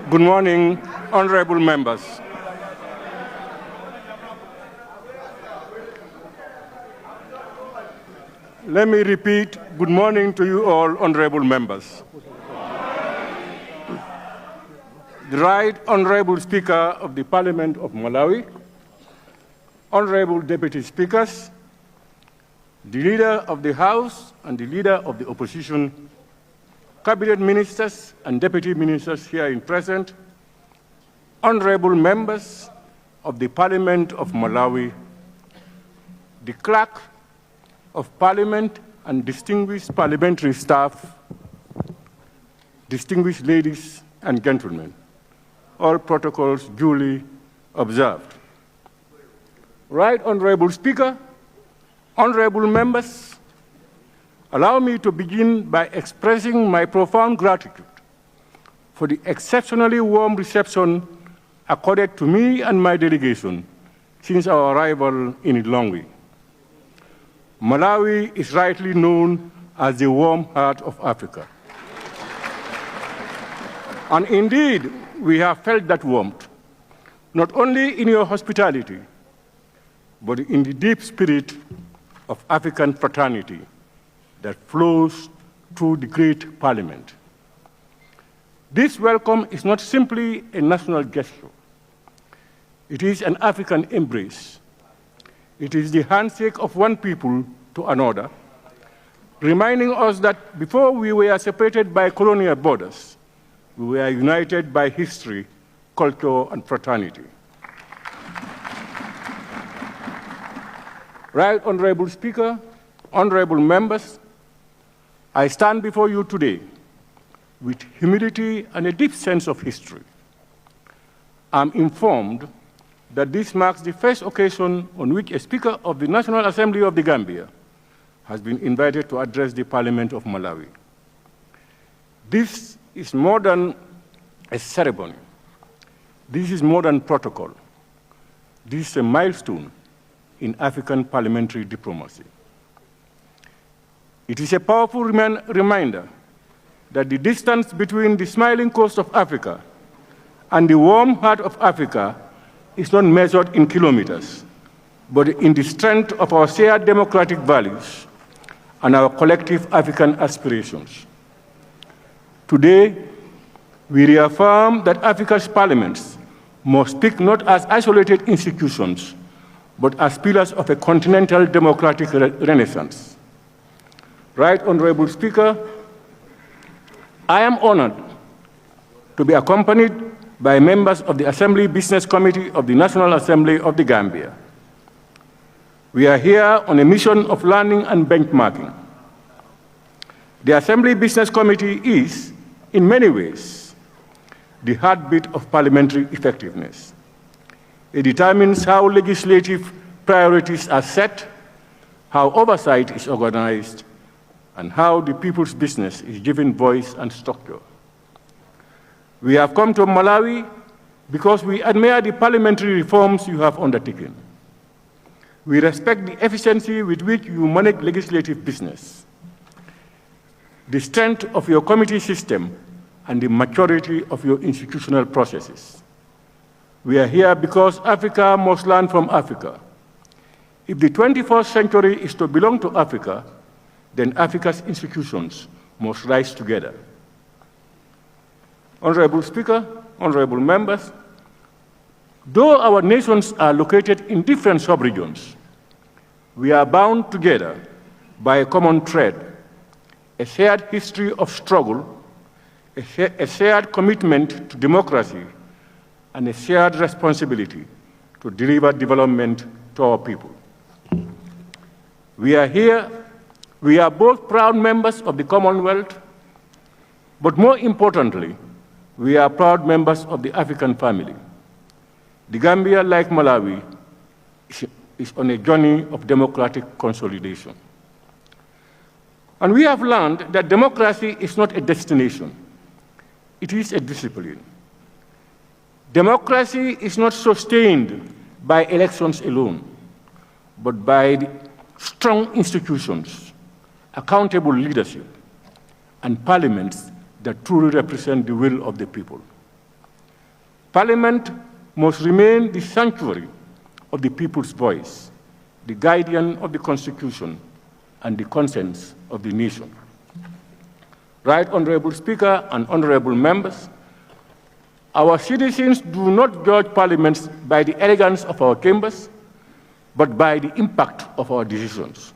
Good morning, honorable members. Let me repeat, good morning to you all, honorable members. The Right Honorable Speaker of the Parliament of Malawi, honorable deputy speakers, the leader of the House and the leader of the opposition, cabinet ministers and deputy ministers here in present, honorable members of the Parliament of Malawi, the clerk of Parliament and distinguished parliamentary staff, distinguished ladies and gentlemen, all protocols duly observed. Right Honorable Speaker, honorable members, allow me to begin by expressing my profound gratitude for the exceptionally warm reception accorded to me and my delegation since our arrival in Lilongwe. Malawi is rightly known as the warm heart of Africa. And indeed, we have felt that warmth, not only in your hospitality, but in the deep spirit of African fraternity that flows through the great parliament. This welcome is not simply a national gesture. It is an African embrace. It is the handshake of one people to another, reminding us that before we were separated by colonial borders, we were united by history, culture, and fraternity. Right Honorable Speaker, honorable members, I stand before you today with humility and a deep sense of history. I'm informed that this marks the first occasion on which a Speaker of the National Assembly of the Gambia has been invited to address the Parliament of Malawi. This is more than a ceremony. This is more than protocol. This is a milestone in African parliamentary diplomacy. It is a powerful reminder that the distance between the smiling coast of Africa and the warm heart of Africa is not measured in kilometers, but in the strength of our shared democratic values and our collective African aspirations. Today, we reaffirm that Africa's parliaments must speak not as isolated institutions, but as pillars of a continental democratic renaissance. Right Honorable Speaker, I am honored to be accompanied by members of the Assembly Business Committee of the National Assembly of the Gambia. We are here on a mission of learning and benchmarking. The Assembly Business Committee is, in many ways, the heartbeat of parliamentary effectiveness. It determines how legislative priorities are set, how oversight is organized, and how the people's business is given voice and structure. We have come to Malawi because we admire the parliamentary reforms you have undertaken. We respect the efficiency with which you manage legislative business, the strength of your committee system, and the maturity of your institutional processes. We are here because Africa must learn from Africa. If the 21st century is to belong to Africa, then Africa's institutions must rise together. Honorable Speaker, honorable members, though our nations are located in different sub-regions, we are bound together by a common thread, a shared history of struggle, a shared commitment to democracy, and a shared responsibility to deliver development to our people. We are both proud members of the Commonwealth, but more importantly, we are proud members of the African family. The Gambia, like Malawi, is on a journey of democratic consolidation. And we have learned that democracy is not a destination, it is a discipline. Democracy is not sustained by elections alone, but by the strong institutions, accountable leadership, and parliaments that truly represent the will of the people. Parliament must remain the sanctuary of the people's voice, the guardian of the Constitution, and the conscience of the nation. Right Honorable Speaker and honorable members, our citizens do not judge parliaments by the elegance of our chambers, but by the impact of our decisions.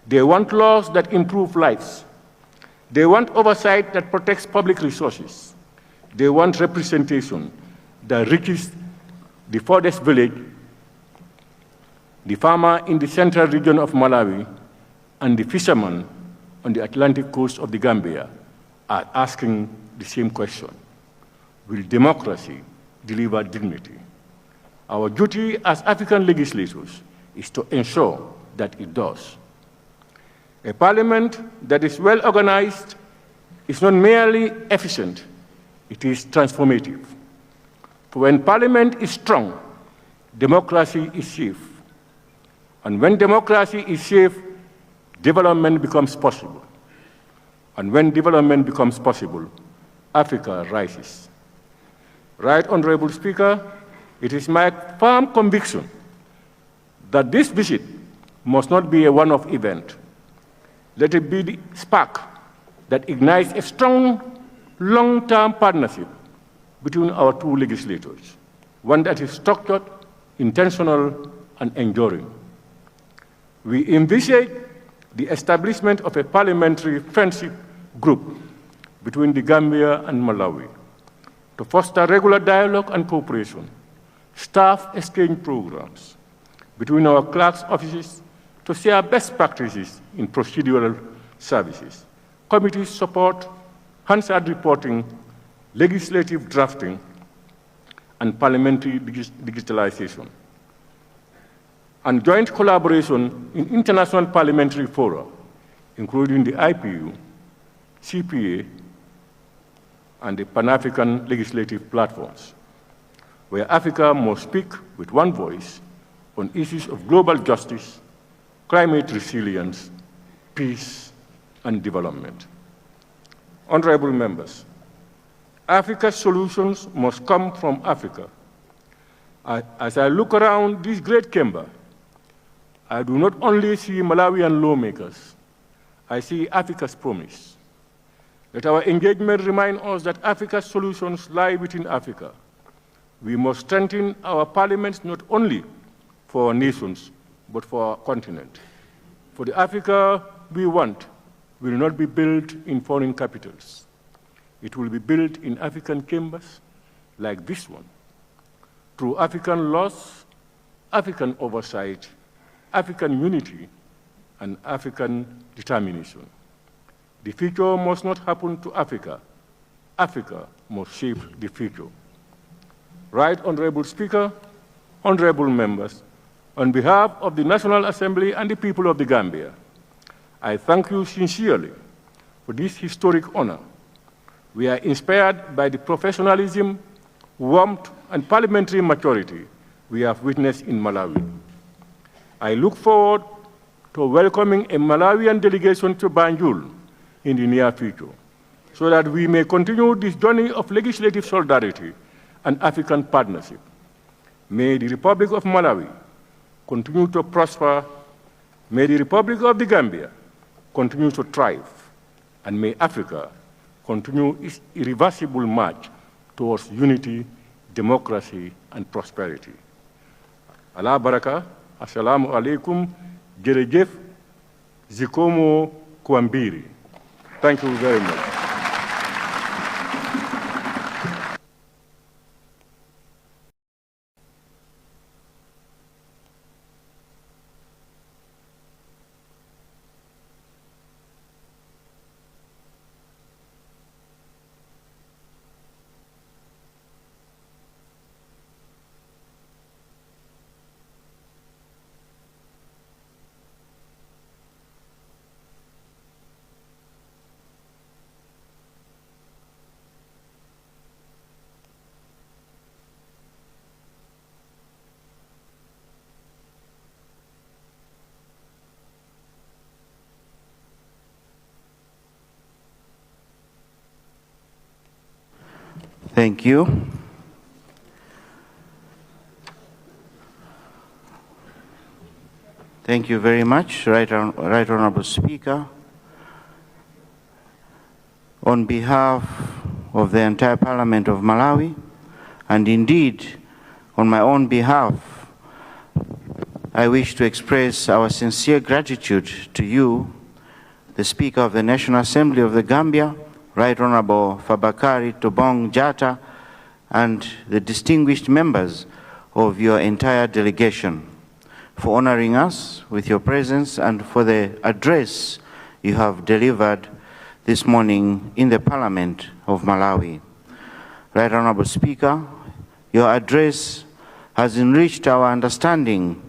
They want laws that improve lives. They want oversight that protects public resources. They want representation that reaches the farthest village, the farmer in the central region of Malawi, and the fisherman on the Atlantic coast of the Gambia are asking the same question. Will democracy deliver dignity? Our duty as African legislators is to ensure that it does. A parliament that is well organized is not merely efficient, it is transformative. For when parliament is strong, democracy is safe. And when democracy is safe, development becomes possible. And when development becomes possible, Africa rises. Right Honorable Speaker, it is my firm conviction that this visit must not be a one-off event. Let it be the spark that ignites a strong, long-term partnership between our two legislators, one that is structured, intentional, and enduring. We envisage the establishment of a parliamentary friendship group between the Gambia and Malawi to foster regular dialogue and cooperation, staff exchange programs between our clerks' offices to share best practices in procedural services, committee support, Hansard reporting, legislative drafting, and parliamentary digitalization, and joint collaboration in international parliamentary fora, including the IPU, CPA, and the Pan-African legislative platforms, where Africa must speak with one voice on issues of global justice, climate resilience, peace, and development. Honorable members, Africa's solutions must come from Africa. As I look around this great chamber, I do not only see Malawian lawmakers, I see Africa's promise. Let our engagement remind us that Africa's solutions lie within Africa. We must strengthen our parliaments not only for our nations, but for our continent. For the Africa we want will not be built in foreign capitals. It will be built in African chambers like this one, through African laws, African oversight, African unity, and African determination. The future must not happen to Africa. Africa must shape the future. Right Honorable Speaker, honorable members, on behalf of the National Assembly and the people of the Gambia, I thank you sincerely for this historic honor. We are inspired by the professionalism, warmth, and parliamentary maturity we have witnessed in Malawi. I look forward to welcoming a Malawian delegation to Banjul in the near future, so that we may continue this journey of legislative solidarity and African partnership. May the Republic of Malawi continue to prosper. May the Republic of the Gambia continue to thrive. And may Africa continue its irreversible march towards unity, democracy, and prosperity. Allah baraka, assalamu alaikum, jerejef, zikomo kwambiri. Thank you very much. Thank you. Thank you very much, Right Honorable Speaker. On behalf of the entire Parliament of Malawi, and indeed on my own behalf, I wish to express our sincere gratitude to you, the Speaker of the National Assembly of the Gambia, Right Honorable Fabakary Tobong Jatta, and the distinguished members of your entire delegation for honoring us with your presence and for the address you have delivered this morning in the Parliament of Malawi. Right Honorable Speaker, your address has enriched our understanding